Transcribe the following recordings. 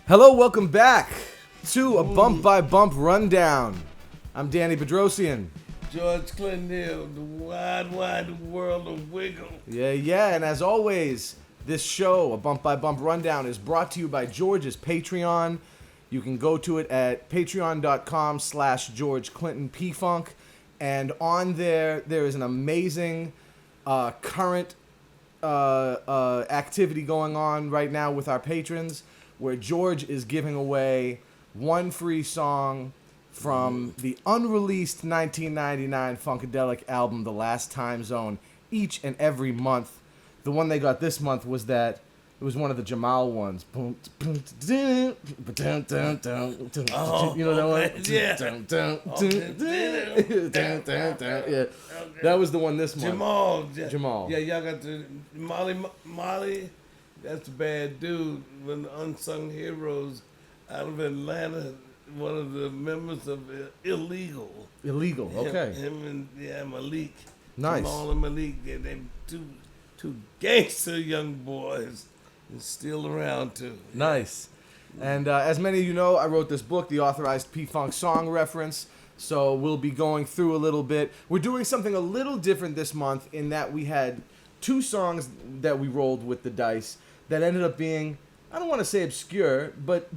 Hello, welcome back to a bump by bump rundown. I'm Danny Bedrosian. George Clinton here, the wide world of wiggle. Yeah, and as always, this show, a bump by bump rundown, is brought to you by George's Patreon. You can go to it at patreon.com/GeorgeClintonPFunk, and on there is an amazing current activity going on right now with our patrons, where George is giving away one free song from the unreleased 1999 Funkadelic album, The Last Time Zone, each and every month. The one they got this month was that it was one of the Jamal ones. You know that one? Yeah. Yeah. That was the one this month. Jamal. Yeah, y'all got the Molly. That's a bad dude. One of the unsung heroes out of Atlanta. One of the members of Illegal. Okay. Him and Malik. Nice. Jamal and Malik. They two gangster young boys. And still around too. Nice. And as many of you know, I wrote this book, The Authorized P-Funk Song Reference. So we'll be going through a little bit. We're doing something a little different this month in that we had two songs that we rolled with the dice that ended up being, I don't want to say obscure, but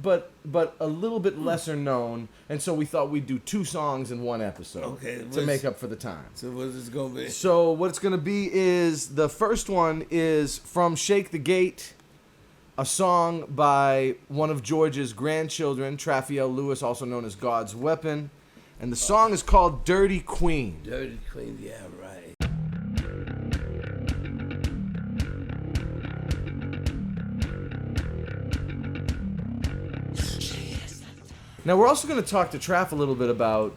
a little bit lesser known. And so we thought we'd do two songs in one episode to make up for the time. So what's this going to be? So what it's going to be is, the first one is from Shake the Gate, a song by one of George's grandchildren, Trafael Lewis, also known as God's Weapon. And the song is called Dirty Queen. Dirty Queen, yeah, right. Now, we're also going to talk to Traf a little bit about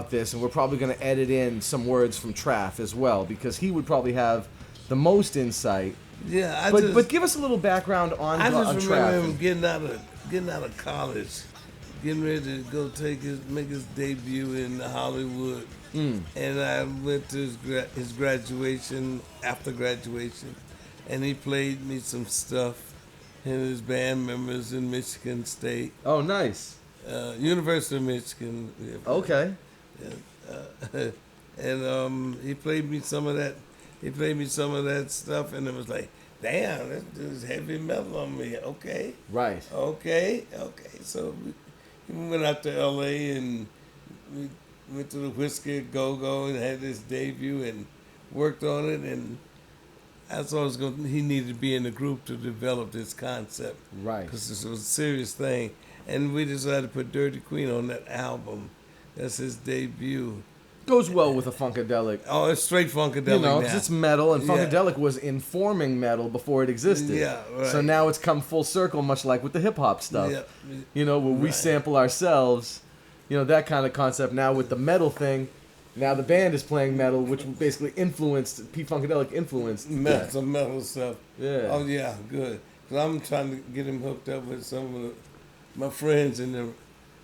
this, and we're probably going to edit in some words from Traf as well, because he would probably have the most insight. Yeah, but give us a little background on I just remember Traf. him getting out of college, getting ready to go make his debut in Hollywood, and I went to his graduation, after graduation, and he played me some stuff, and his band members in Michigan State. Oh, nice. University of Michigan. Okay. And he played me some of that. He played me some of that stuff, and it was like, damn, this is heavy metal on me. Okay. Right. Okay. So we went out to L.A. and we went to the Whiskey Go-Go and had this debut and worked on it. And I thought he needed to be in the group to develop this concept. Right. Because this was a serious thing. And we decided to put Dirty Queen on that album. That's his debut. Goes well with a Funkadelic. Oh, it's straight Funkadelic You know, now. because it's metal, and Funkadelic was informing metal before it existed. Yeah, right. So now it's come full circle, much like with the hip-hop stuff. Yeah. You know, where we sample ourselves, you know, that kind of concept. Now with the metal thing, now the band is playing metal, which basically influenced, P-Funkadelic influenced. Some metal stuff. Yeah. Oh, yeah, good. Because I'm trying to get him hooked up with some of my friends in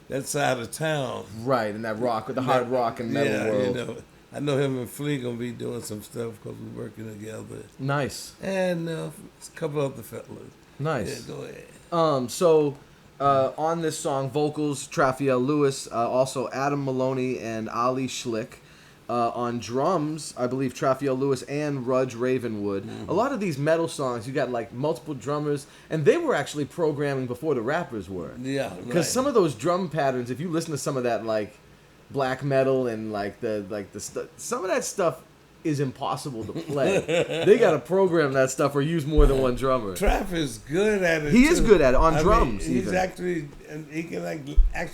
that side of town. Right, and that rock, with the hard rock and metal world. You know, I know him and Flea going to be doing some stuff because we're working together. Nice. And a couple other fellas. Nice. Yeah, go ahead. On this song, vocals, Trafael Lewis, also Adam Maloney and Ali Schlick. On drums, I believe Trafael Lewis and Rudge Ravenwood. A lot of these metal songs, you got like multiple drummers, and they were actually programming before the rappers were. Yeah, because some of those drum patterns, if you listen to some of that like black metal and some of that stuff is impossible to play. They got to program that stuff or use more than one drummer. Traff is good at it. He is good at it on drums. He can actually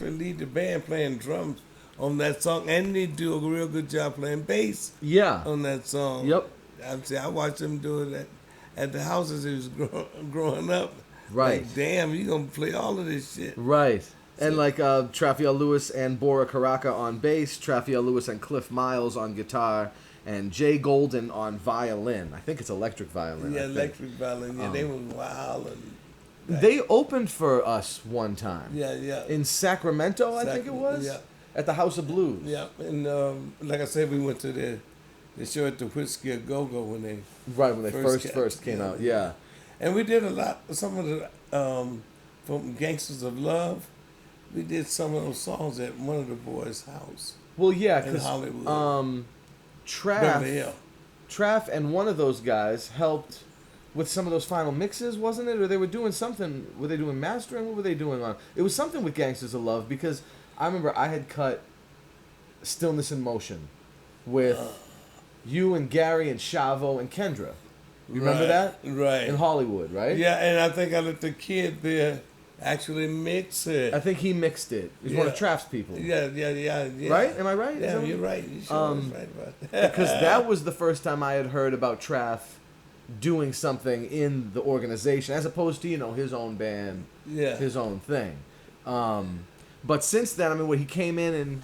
lead the band playing drums on that song, and he do a real good job playing bass. Yeah. On that song. Yep. I watched him do it at the houses he was growing up. Right. Like, damn, you gonna play all of this shit. Right. And like Trafael Lewis and Bora Karaka on bass, Trafael Lewis and Cliff Miles on guitar, and Jay Golden on violin. I think it's electric violin. Yeah, electric violin. Yeah, they were wild. They opened for us one time. Yeah. In Sacramento, I think it was. Yeah. At the House of Blues. Yeah, and like I said, we went to the show at the Whiskey Go-Go when they first came out. Yeah. And we did some of the from Gangsters of Love. We did some of those songs at one of the boys' house Well, yeah, in because Hollywood. Traf Beverly Hills. and one of those guys helped with some of those final mixes, wasn't it? Or they were doing something. Were they doing mastering? What were they doing on? It was something with Gangsters of Love because I remember I had cut Stillness in Motion with you and Gary and Chavo and Kendra. You remember that? Right. In Hollywood, right? Yeah, and I think I let the kid there actually mix it. I think he mixed it. He's one of Yeah. Trap's people. Yeah. Right? Am I right? Yeah, Is you're that- right. You sure was right about that. Because that was the first time I had heard about Traf doing something in the organization, as opposed to, his own band, Yeah. his own thing. But since then, I mean, when he came in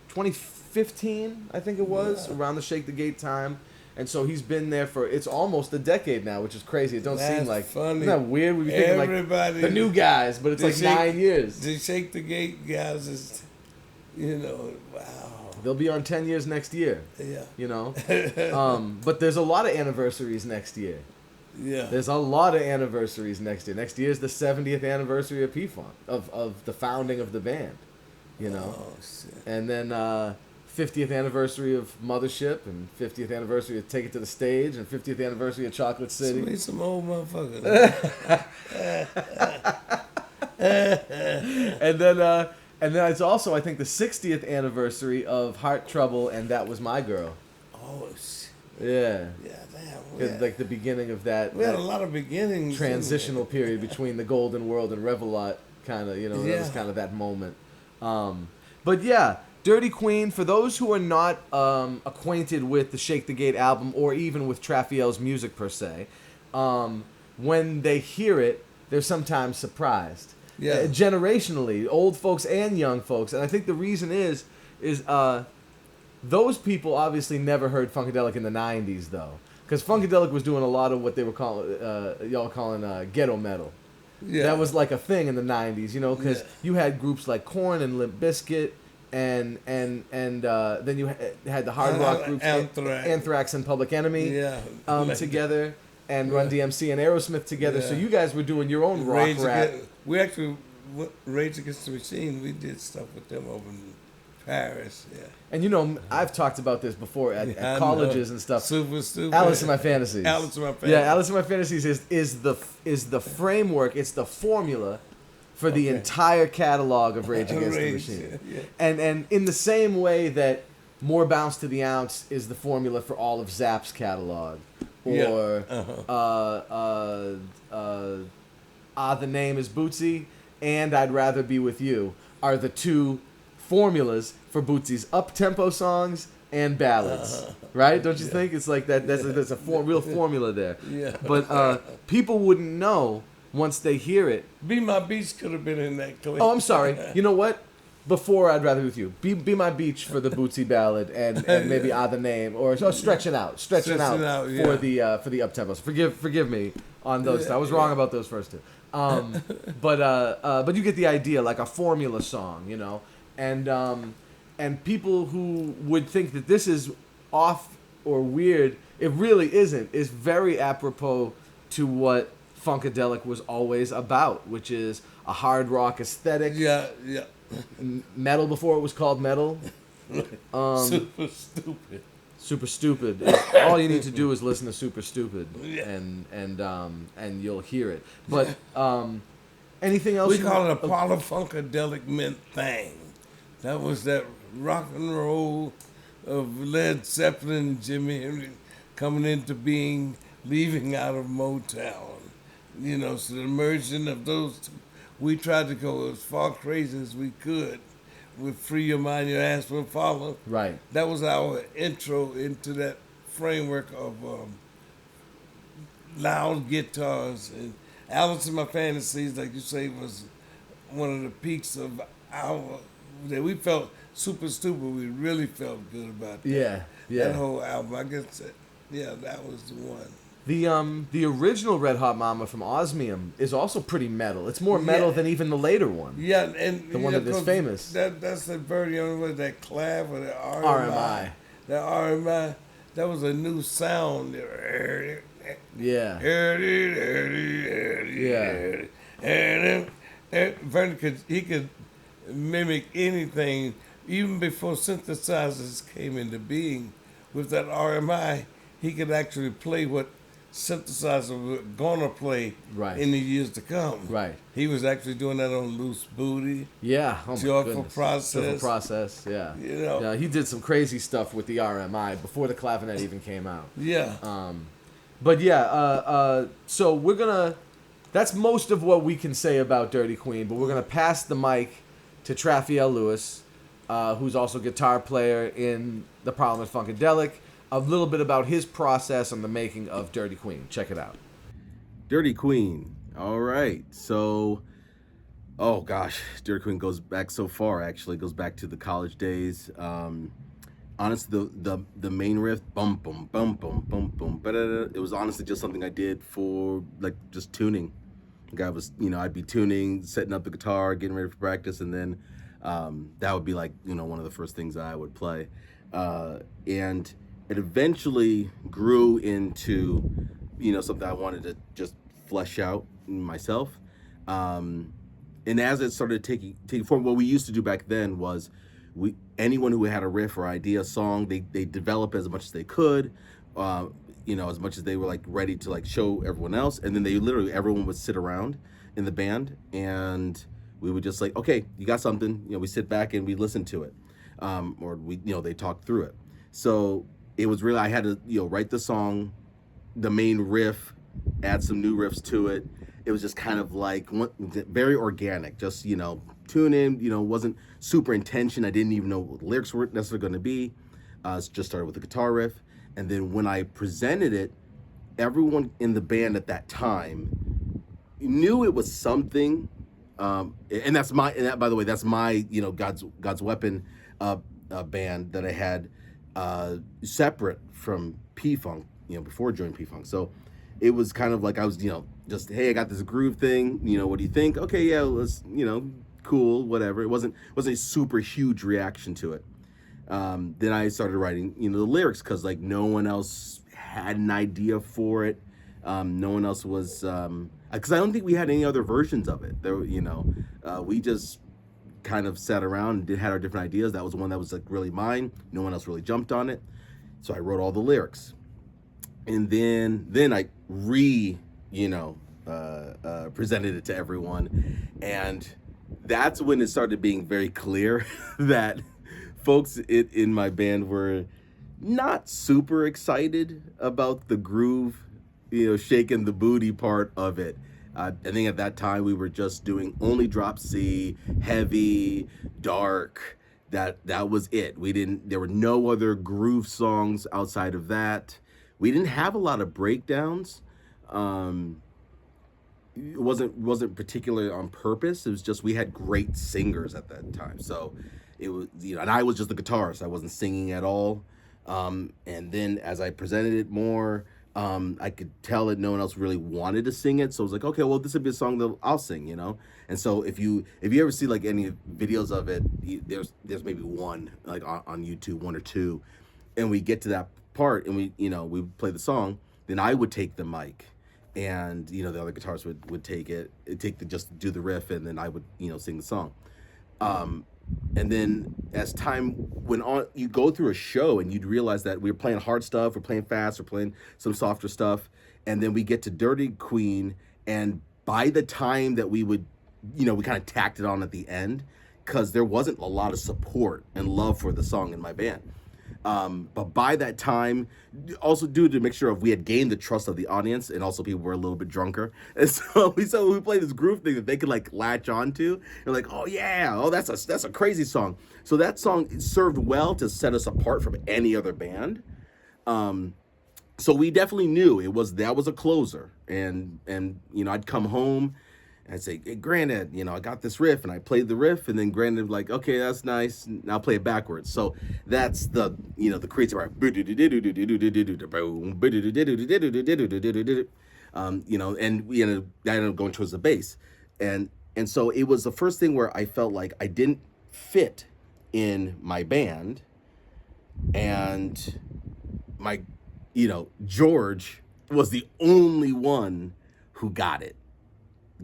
2015, I think it was, around the Shake the Gate time. And so he's been there for, it's almost a decade now, which is crazy. It don't seem That's like, funny. Isn't that weird? We'd be thinking Everybody- like the new guys, but it's The like Shake- 9 years. The Shake the Gate guys is, wow. They'll be on 10 years next year, Yeah. But there's a lot of anniversaries next year. Yeah. There's a lot of anniversaries next year. Next year is the 70th anniversary of P-Funk, of the founding of the band, Oh, shit. And then 50th anniversary of Mothership, and 50th anniversary of Take It to the Stage, and 50th anniversary of Chocolate City. Sweet, some old motherfuckers. And then it's also, I think, the 60th anniversary of Heart Trouble and That Was My Girl. Oh, shit. Yeah. Yeah, damn. It's like the beginning of that. We had that a lot of beginnings. transitional period between the Golden World and Revelot, kind of, that was Yeah. kind of that moment. But yeah, Dirty Queen, for those who are not acquainted with the Shake the Gate album or even with Trafael's music per se, when they hear it, they're sometimes surprised. Yeah. Generationally, old folks and young folks. And I think the reason is those people obviously never heard Funkadelic in the 90s, though. Because Funkadelic was doing a lot of what they were calling ghetto metal. Yeah. That was like a thing in the 90s, because Yeah. you had groups like Korn and Limp Bizkit, and then you had the hard rock groups Anthrax. and Public Enemy Yeah. together, and Run DMC and Aerosmith together. So Yeah. you guys were doing your own rock rap. We actually, Rage Against the Machine, we did stuff with them over in Paris. Yeah. And I've talked about this before at I colleges know. and stuff. Super stupid. Alice in My Fantasies. Alice in My Fantasies. Yeah, Alice in My Fantasies is the framework. It's the formula for the entire catalog of Rage Against the Machine. Yeah. And in the same way that More Bounce to the Ounce is the formula for all of Zapp's catalog, or The Name is Bootsy and I'd Rather Be With You are the two formulas for Bootsy's up-tempo songs and ballads, right? Don't you think? It's like that. There's a real formula there. Yeah. But people wouldn't know once they hear it. Be My Beach could have been in that clip. Oh, I'm sorry. You know what? Before I'd Rather Be With You, Be My Beach for the Bootsy ballad, and maybe The Name, or Stretching Out for the up-tempos. Forgive me on those. I was wrong about those first two. But you get the idea, like a formula song, and people who would think that this is off or weird, it really isn't. It's very apropos to what Funkadelic was always about, which is a hard rock aesthetic. Yeah. Metal before it was called metal. Super stupid. Super Stupid. All you need to do is listen to Super Stupid, Yeah. and you'll hear it. But anything else? We call it a polyfunkadelic mint thing. That was that rock and roll of Led Zeppelin, Jimi Hendrix coming into being, leaving out of Motown. So the immersion of those two, we tried to go as far crazy as we could with Free Your Mind, Your Ass Will Follow. Right. That was our intro into that framework of loud guitars. And Alice in My Fantasies, like you say, was one of the peaks of that we felt super stupid. We really felt good about that. Yeah. That whole album. I guess, that was the one. The original Red Hot Mama from Osmium is also pretty metal. It's more metal than even the later one. Yeah, and the one that is famous. That's the version of that clav or the RMI. The RMI. That was a new sound. Yeah. Vernon could mimic anything even before synthesizers came into being. With that RMI, he could actually play what synthesizer were gonna play Right. in the years to come. Right. He was actually doing that on Loose Booty. Yeah. Oh my Joyful goodness. Process. Joyful Process. Yeah. You know. Yeah. He did some crazy stuff with the RMI before the clavinet even came out. Yeah. But yeah. So we're gonna. That's most of what we can say about Dirty Queen. But we're gonna pass the mic to Trafael Lewis, who's also guitar player in the Parliament Funkadelic. A little bit about his process on the making of Dirty Queen. Check it out. Dirty Queen. All right. So, oh gosh, Dirty Queen goes back so far. Actually, goes back to the college days. Honestly, the main riff, bum bum bum bum bum bum, but it was honestly just something I did for like just tuning. Like I was, I'd be tuning, setting up the guitar, getting ready for practice, and then that would be like one of the first things I would play, and it eventually grew into something I wanted to just flesh out myself. And as it started taking form, what we used to do back then was anyone who had a riff or idea song, they develop as much as they could, as much as they were like ready to like show everyone else, and then everyone would sit around in the band and we would just like, okay, you got something, we sit back and we listen to it, or they talk through it. So it was really, I had to, write the song, the main riff, add some new riffs to it. It was just kind of like very organic, just, tune in, wasn't super intention. I didn't even know what the lyrics were necessarily going to be. Just started with the guitar riff. And then when I presented it, everyone in the band at that time knew it was something. And that, by the way, that's my, God's Weapon band that I had separate from P-Funk, before joining P-Funk. So it was kind of like I was, just, hey, I got this groove thing, what do you think? Okay, yeah, let's, cool, whatever. It wasn't a super huge reaction to it. Then I started writing, the lyrics, because like no one else had an idea for it. No one else was, because I don't think we had any other versions of it. There, we just kind of sat around and had our different ideas. That was one that was like really mine. No one else really jumped on it. So I wrote all the lyrics. And then I presented it to everyone. And that's when it started being very clear that folks in my band were not super excited about the groove, shaking the booty part of it. I think at that time we were just doing only drop C, heavy, dark. That was it. There were no other groove songs outside of that. We didn't have a lot of breakdowns. It wasn't particularly on purpose. It was just we had great singers at that time. So it was, and I was just the guitarist. I wasn't singing at all. And then as I presented it more, I could tell that no one else really wanted to sing it. So I was like, okay, well, this would be a song that I'll sing, And so if you ever see like any videos of it, there's maybe one like on YouTube, one or two, and we get to that part and we play the song, then I would take the mic. And the other guitarists would just do the riff, and then I would sing the song. And then as time went on, you go through a show and you'd realize that we were playing hard stuff, we're playing fast, we're playing some softer stuff, and then we get to Dirty Queen, and by the time that we would, we kind of tacked it on at the end, because there wasn't a lot of support and love for the song in my band. But by that time, also due to a mixture of we had gained the trust of the audience, and also people were a little bit drunker, and so we played this groove thing that they could like latch onto. They're like, oh yeah, oh that's a crazy song. So that song served well to set us apart from any other band. So we definitely knew that was a closer, and I'd come home. I'd say, hey, Granddad, I got this riff, and I played the riff, and then Granddad like, okay, that's nice, and I'll play it backwards. So that's the crazy part. And we ended up going towards the bass, and so it was the first thing where I felt like I didn't fit in my band, and my, George was the only one who got it.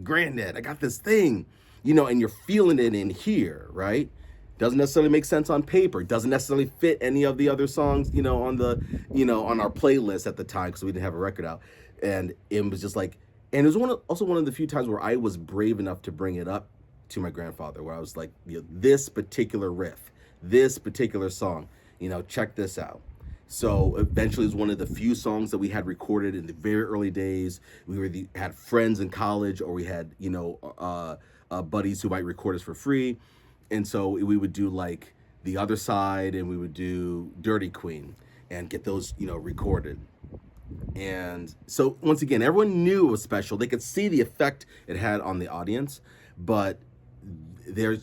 Granddad, I got this thing. and you're feeling it in here, right? Doesn't necessarily make sense on paper. Doesn't necessarily fit any of the other songs, on the, on our playlist at the time because we didn't have a record out, and it was just like, and it was also one of the few times where I was brave enough to bring it up to my grandfather, where I was like, this particular riff, this particular song, check this out. So eventually, it was one of the few songs that we had recorded in the very early days. We had friends in college, or we had buddies who might record us for free, and so we would do like The Other Side, and we would do Dirty Queen, and get those recorded. And so once again, everyone knew it was special. They could see the effect it had on the audience, but there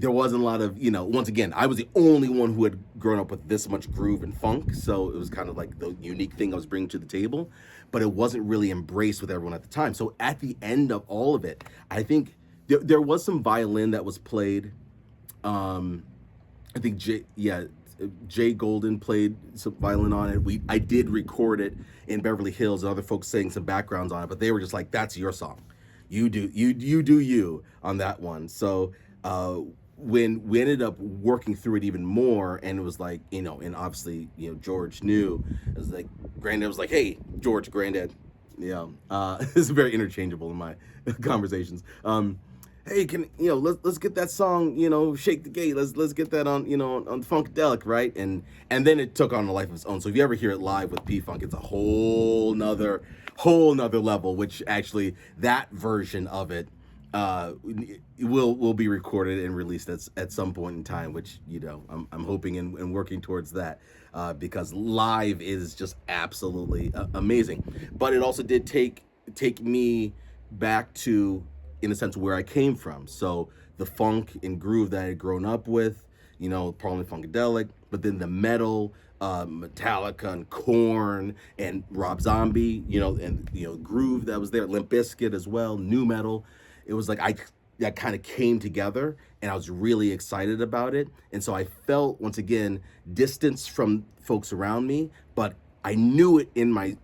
wasn't a lot of, once again, I was the only one who had grown up with this much groove and funk, so it was kind of like the unique thing I was bringing to the table, but it wasn't really embraced with everyone at the time. So at the end of all of it, I think there was some violin that was played. I think Jay Golden played some violin on it. I did record it in Beverly Hills, and other folks sang some backgrounds on it, but they were just like, "That's your song, you do you on that one." So when we ended up working through it even more, and it was like, and obviously George knew, it was like Granddad was like, "Hey, George, Granddad," it's very interchangeable in my conversations. Hey, let's get that song, Shake the Gate. Let's get that on, on Funkadelic, right? And then it took on a life of its own. So if you ever hear it live with P-Funk, it's a whole nother level, which actually that version of it will be recorded and released at some point in time, which, I'm hoping and working towards that, because live is just absolutely amazing. But it also did take me back to, in a sense, where I came from. So the funk and groove that I had grown up with, Parliament Funkadelic, but then the metal, Metallica and Korn and Rob Zombie, and groove that was there, Limp Bizkit as well, new metal. It was like that kind of came together, and I was really excited about it. And so I felt, once again, distance from folks around me, but I knew it in my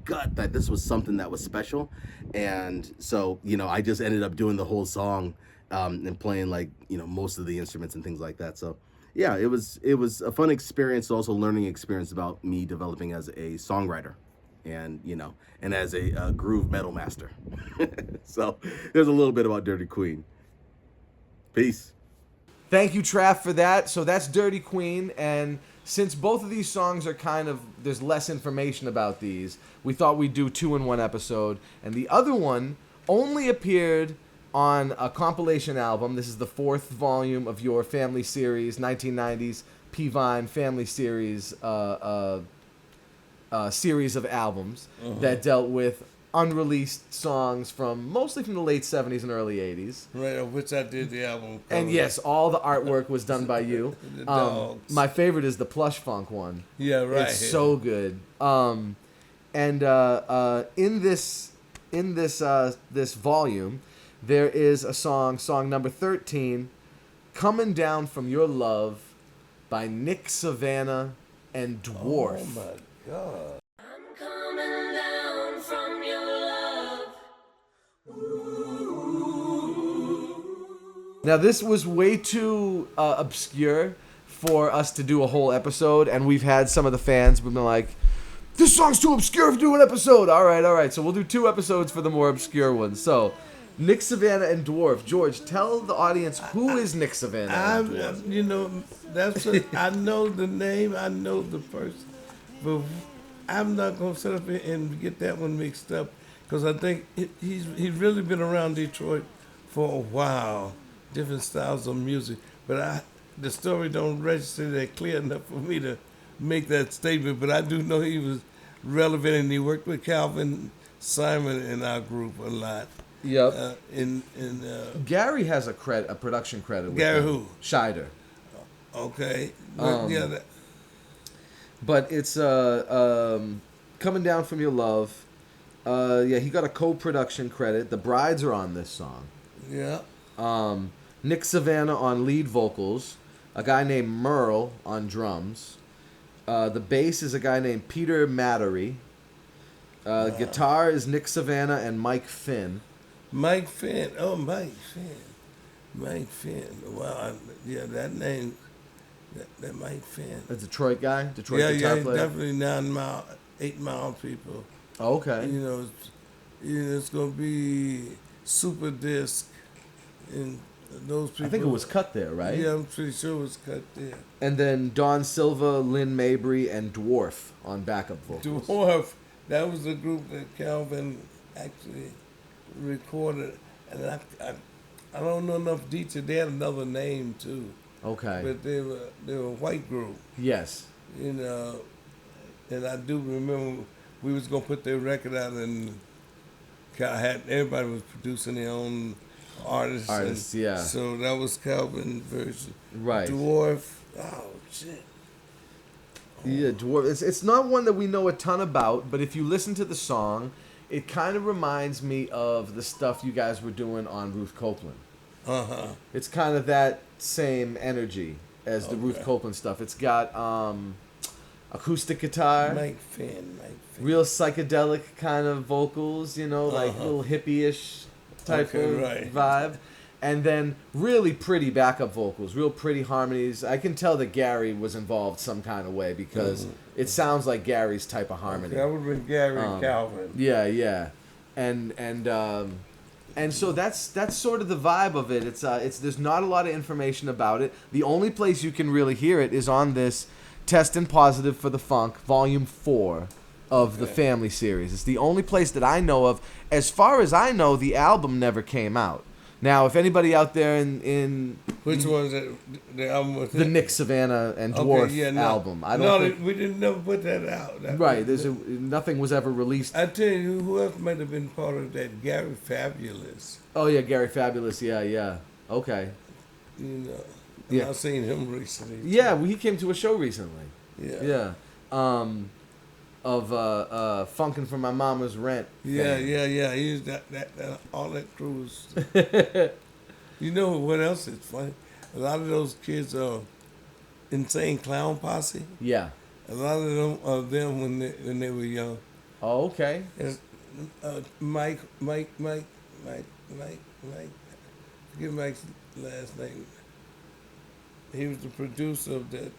gut that this was something that was special. And so I just ended up doing the whole song, and playing like most of the instruments and things like that. So yeah, it was a fun experience, also learning experience about me developing as a songwriter, and and as a groove metal master. So there's a little bit about Dirty Queen. Peace. Thank you, Traf, for that. So that's Dirty Queen, and since both of these songs are there's less information about these, we thought we'd do 2 in 1 episode. And the other one only appeared on a compilation album. This is the 4th volume of your family series, 1990s P-Vine family series, series of albums that dealt with unreleased songs mostly from the late 70s and early 80s. Right, of which I did the album cover. And yes, all the artwork was done by you. The dogs. My favorite is the Plush Funk one. Yeah, right. It's so good. In this volume, there is a song number 13, "Coming Down From Your Love" by Nick Savannah and Dwarf. Oh my God. I'm coming down from your love. Now, this was way too obscure for us to do a whole episode, and we've had some of the fans who've been like, "This song's too obscure to do an episode." All right. So we'll do 2 episodes for the more obscure ones. So, Nick Savannah and Dwarf. George, tell the audience who is Nick Savannah and Dwarf. I know the name, I know the person, but I'm not gonna sit up here and get that one mixed up, because I think he's really been around Detroit for a while, different styles of music, but the story don't register that clear enough for me to make that statement. But I do know he was relevant, and he worked with Calvin Simon in our group a lot. Yep. Gary has a production credit with Gary him. who? Scheider. Okay. But, But it's "Coming Down From Your Love." He got a co-production credit. The Brides are on this song. yeah. Nick Savannah on lead vocals. A guy named Merle on drums. The bass is a guy named Peter Mattery. Guitar is Nick Savannah and Mike Finn. Mike Finn. Oh, Mike Finn. Mike Finn. Wow. Yeah, that name. That Mike Finn. A Detroit guy? Detroit Yeah, guitar yeah, player? definitely 9 mile, 8 mile people. Oh, okay. It's gonna be Super Disc, and those people. I think it was cut there, right? Yeah, I'm pretty sure it was cut there. And then Don Silva, Lynn Mabry, and Dwarf on backup vocals. Dwarf. That was the group that Calvin actually recorded, and I don't know enough detail. They had another name too, Okay. but they were a white group. Yes. And I do remember we was gonna put their record out, and everybody was producing their own artists. Artists, and yeah. So that was Calvin's version. Right. Dwarf. Oh shit. Yeah, Dwarf. It's not one that we know a ton about, but if you listen to the song, it kind of reminds me of the stuff you guys were doing on Ruth Copeland. It's kind of that same energy as the Ruth Copeland stuff. It's got acoustic guitar, Mike Finn. real psychedelic kind of vocals, like little hippie-ish type of vibe. And then really pretty backup vocals, real pretty harmonies. I can tell that Gary was involved some kind of way because it sounds like Gary's type of harmony. That would have been Gary Calvin. Yeah. And so that's sort of the vibe of it. It's there's not a lot of information about it. The only place you can really hear it is on this Testing Positive for the Funk, Volume 4 of the Family series. It's the only place that I know of. As far as I know, the album never came out. Now, if anybody out there in Which one's it? The album with the Nick Savannah and Dwarf album, I don't think we didn't never put that out. right. Nothing was ever released. I tell you, who else might have been part of that? Gary Fabulous. Oh yeah, Gary Fabulous. Yeah. Okay. I've seen him recently. Yeah, he came to a show recently. Yeah. Of Funkin' for My Mama's Rent. Yeah. He was that all that crew was. You know what else is funny? A lot of those kids are Insane Clown Posse. Yeah. A lot of them when they were young. Oh, okay. Mike. Forget Mike's last name. He was the producer of that.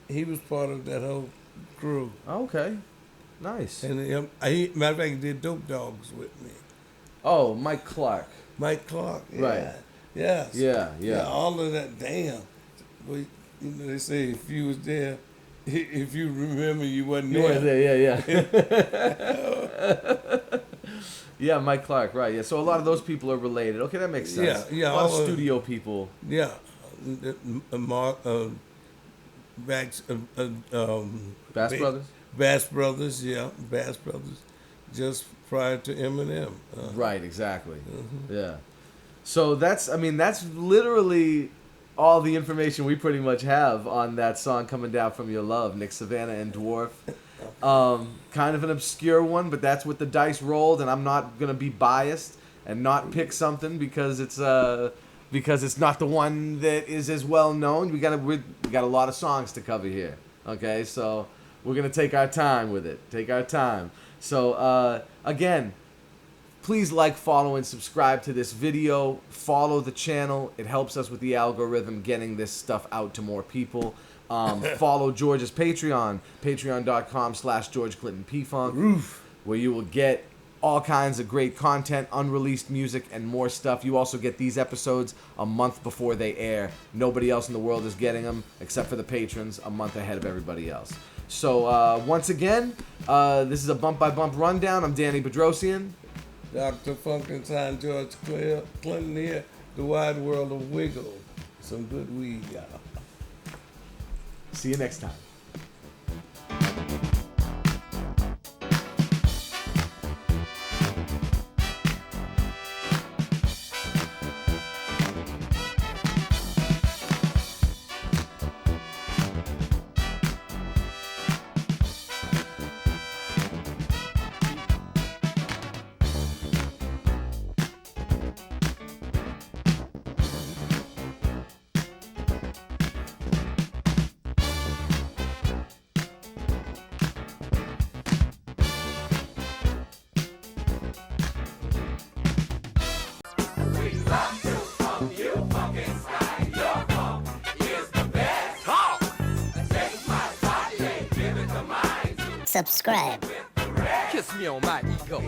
He was part of that whole crew. Okay. Nice. And matter of fact, he did Dope Dogs with me. Oh, Mike Clark. Mike Clark. Yeah. Right. Yes. Yeah. All of that. Damn. Well, they say if you was there, if you remember, you wasn't You there. weren't there, yeah. Yeah, Mike Clark, right. Yeah, so a lot of those people are related. Okay, that makes sense. Yeah. A lot of studio people. Yeah. Mark, Bass Brothers? Bass Brothers, yeah. Bass Brothers. Just prior to Eminem. Right, exactly. Yeah. So that's literally all the information we pretty much have on that song Coming Down From Your Love, Nick Savannah and Dwarf. Kind of an obscure one, but that's what the dice rolled, and I'm not going to be biased and not pick something because it's not the one that is as well known. We got a lot of songs to cover here. Okay, so we're going to take our time with it. Take our time. So, again, please like, follow, and subscribe to this video. Follow the channel. It helps us with the algorithm getting this stuff out to more people. Follow George's Patreon, patreon.com/GeorgeClintonPFunk, where you will get all kinds of great content, unreleased music, and more stuff. You also get these episodes a month before they air. Nobody else in the world is getting them, except for the patrons, a month ahead of everybody else. So, once again, this is a bump-by-bump rundown. I'm Danny Bedrosian. Dr. Funkenstein, George Clinton here, the wide world of wiggle. Some good weed, y'all. See you next time. Subscribe. Kiss me on my ego.